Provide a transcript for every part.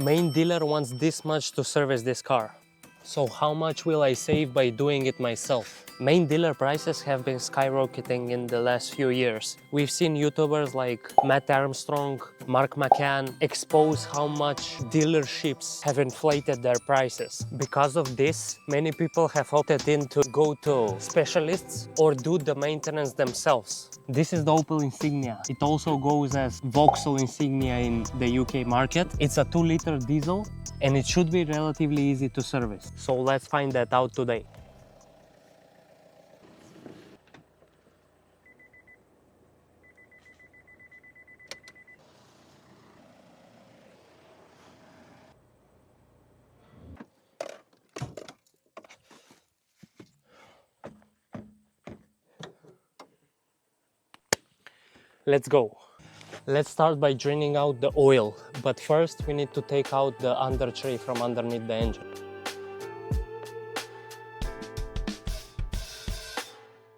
Main dealer wants this much to service this car. So how much will I save by doing it myself? Main dealer prices have been skyrocketing in the last few years. We've seen YouTubers like Matt Armstrong, Mark McCann expose how much dealerships have inflated their prices. Because of this, many people have opted in to go to specialists or do the maintenance themselves. This is the Opel Insignia. It also goes as Vauxhall Insignia in the UK market. It's a 2-liter diesel and it should be relatively easy to service. So let's find that out today. Let's go. Let's start by draining out the oil, but first we need to take out the under tray from underneath the engine.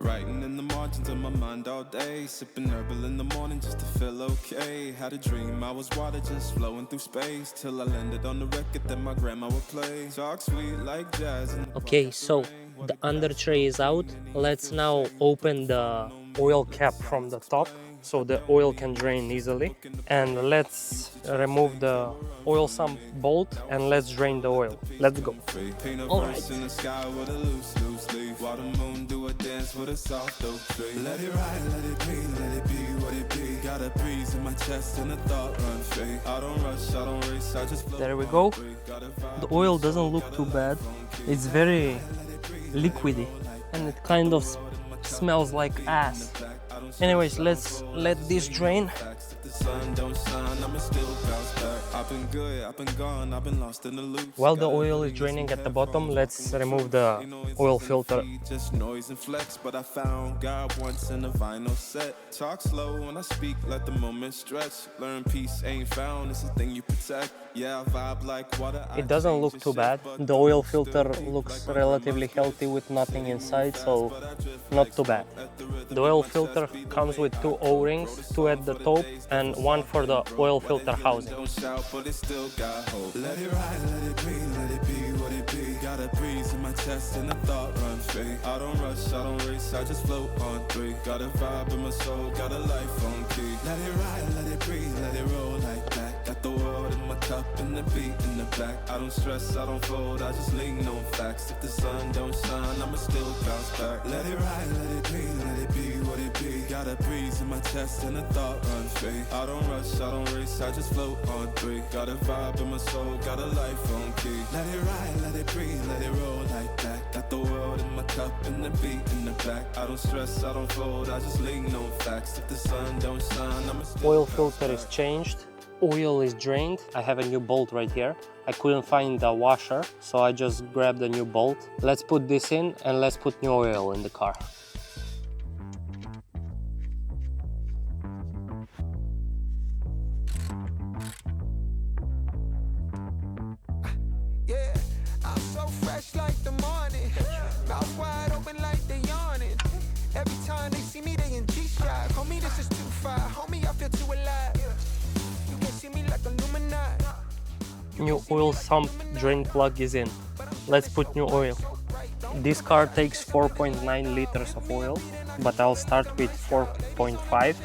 Writing in the margins of my mind all day, sipping herbal in the morning just to feel okay. Had a dream I was water just flowing through space, till I landed on the record that my grandma would play. Talk sweet like jazz. Okay, so the under tray is out. Let's now open the oil cap from the top so the oil can drain easily. And let's remove the oil sump bolt and let's drain the oil. Let's go. All right. Let it ride, let it be, let it be what it be. Got a breeze in my chest and a thought run free. I don't rush, I don't race, I just flow. There we go. The oil doesn't look too bad. It's very liquidy and it kind of smells like ass. Anyways, let's let this drain. While the oil is draining at the bottom, let's remove the oil filter. Just noise and flex, but I found God once in a vinyl set. Talk slow when I speak, let the moment stretch. Learn peace ain't found, it's a thing you protect. Yeah, I vibe like water. It doesn't look too bad. The oil filter looks relatively healthy with nothing inside, so not too bad. The oil filter comes with 2 O-rings, 2 at the top and 1 for the oil filter housing. Don't shout, but it still got hope. Let it ride, let it be, let it be what it be. Got a breeze in my chest and a thought run free. I don't rush, I don't race, I just float on 3. Got a vibe in my soul, got a life on key. Let it ride, let it breathe, let it roll like that. Got the world in my cup and the beat in the back. I don't stress, I don't fold, I just lean on facts. If the sun don't shine, I'ma still bounce back. Let it ride, let it be, let it be what it be. Got a breeze in my chest and a thought run free. I don't rush, I don't race, I just float on 3. Got a vibe in my soul, got a life on key. Let it ride, let it breathe, let it roll like that. Got the world in my cup and the beat in the back. I don't stress, I don't fold, I just lean on facts. If the sun don't shine, I'ma still Oil filter is changed. Oil is drained. I have a new bolt right here. I couldn't find the washer, so I just grabbed a new bolt. Let's put this in and let's put new oil in the car. Yeah, I'm so fresh like the morning. Mouth wide open like they yawning. Every time they see me, they in G-Shock. Homie, this is too far. Homie, I feel too alive. You can see me like Illuminati. New oil sump drain plug is in. Let's put new oil. This car takes 4.9 liters of oil, but I'll start with 4.5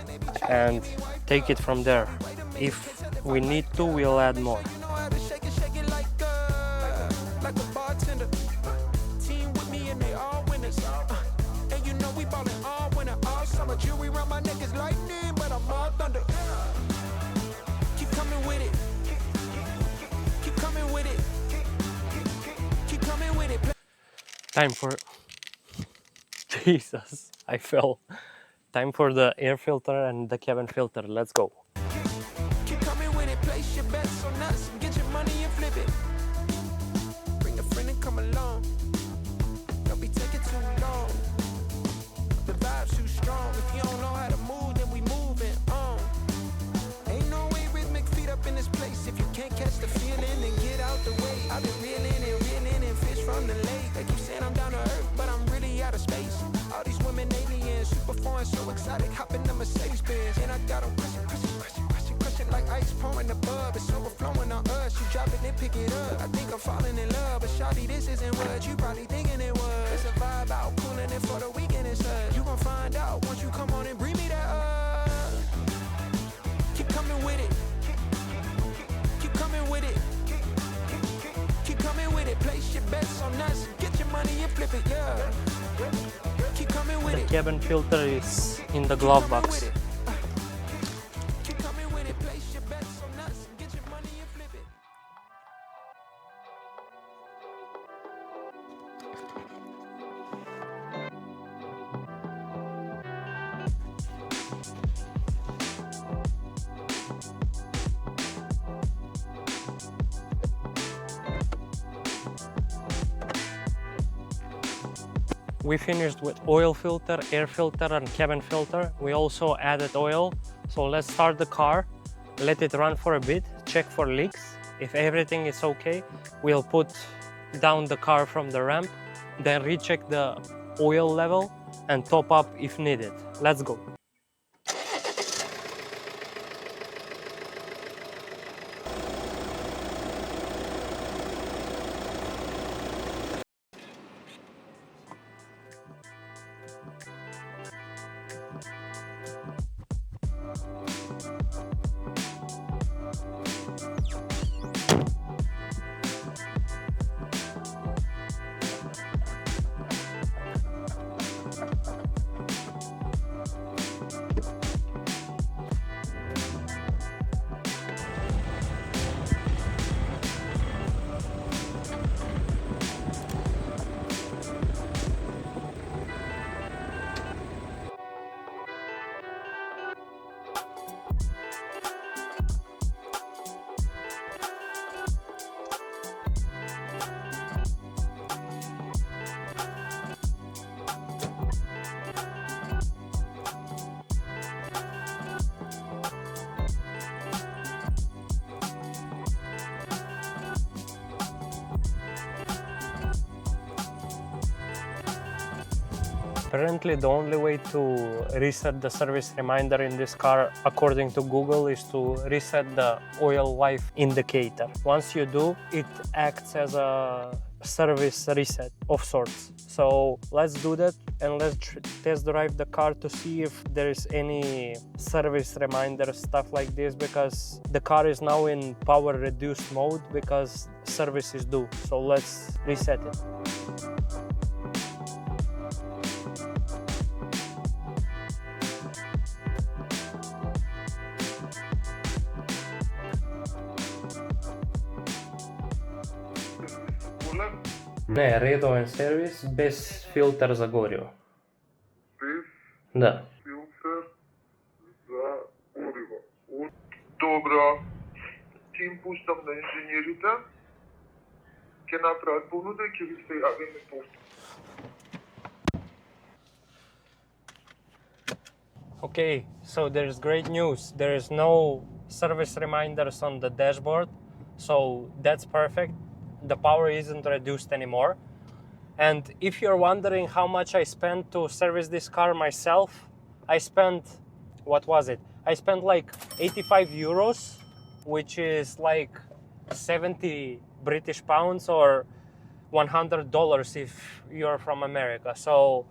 and take it from there. If we need to, we'll add more. Like a bartender. Team with me and they all winners. And you know we ballin' all winter, all summer. Jewelry around my neck is lightning, but I'm all thunder. Keep coming with it. Keep coming with it. Keep coming with it. Time for... Jesus, I fell. Time for the air filter and the cabin filter. Let's go. Keep coming with it. Place your bets on us. Get your money and flip it. Bring a friend and come along. Don't be taking too long. The vibe's too strong. If you don't know how to move, then we moving on. Ain't no way rhythmic feet up in this place. If you can't catch the feeling, then get out the way. I've been reeling and fish from the lake. They keep saying I'm down to earth, but I'm really out of space. All these women aliens, super foreign, so exotic. Hop in the Mercedes Benz, and I got them crushing like ice pouring above, it's overflowing on us. You drop it, then pick it up. I think I'm falling in love, but shawty, this isn't what you probably thinking it was. It's a vibe out, cooling it for the weekend, it's us. You gon' find out once you come on and bring me that up. Keep coming with it. Keep coming with it. Keep coming with it. Place your bets on us. Get your money and flip it, yeah. Keep coming with The it. cabin filter is in the glove box. Keep coming with it. Place your bets on us. Get your money and flip it. We finished with oil filter, air filter and cabin filter. We also added oil. So let's start the car, let it run for a bit, check for leaks. If everything is okay, we'll put down the car from the ramp, then recheck the oil level and top up if needed. Let's go. Apparently the only way to reset the service reminder in this car, according to Google, is to reset the oil life indicator. Once you do, it acts as a service reset of sorts. So let's do that and let's test drive the car to see if there is any service reminder stuff like this, because the car is now in power reduced mode because service is due. So let's reset it. Не, редовен сервис без филтър за гориво. Без Да. филтър за гориво. Добро. Ќе им пуштам на инженерите, ќе направат понуда и ќе ви се јавиме повторно. Okay, so there's great news. There is no service reminders on the dashboard, so that's perfect. The power isn't reduced anymore. And if you're wondering how much I spent to service this car myself, I spent, what was it? I spent like 85 euros, which is like 70 British pounds or $100 if you're from America. So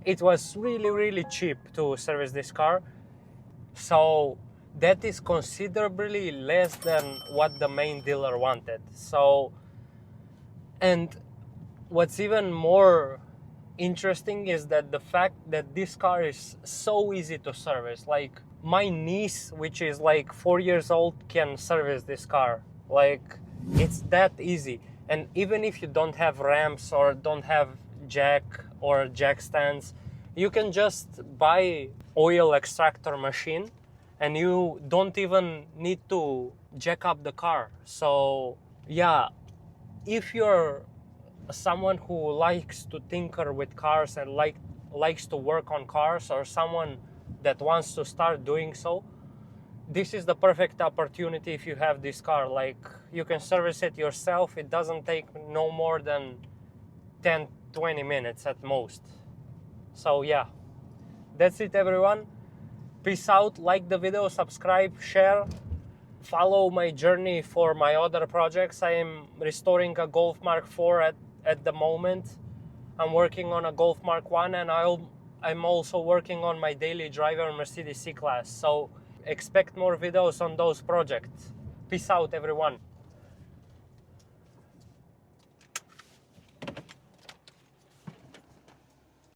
it was really, really cheap to service this car. So that is considerably less than what the main dealer wanted. So, and what's even more interesting is that the fact that this car is so easy to service. Like my niece, which is like 4 years old, can service this car. Like it's that easy. And even if you don't have ramps or don't have jack or jack stands, you can just buy oil extractor machine and you don't even need to jack up the car. So yeah, if you're someone who likes to tinker with cars and likes to work on cars, or someone that wants to start doing so, this is the perfect opportunity if you have this car. Like you can service it yourself. It doesn't take no more than 10-20 minutes at most. So yeah, that's it everyone. Peace out, like the video, subscribe, share. follow my journey for my other projects. I am restoring a Golf Mark IV at the moment. I'm working on a Golf Mark 1, and I'm also working on my daily driver Mercedes C-Class. So expect more videos on those projects. Peace out, everyone.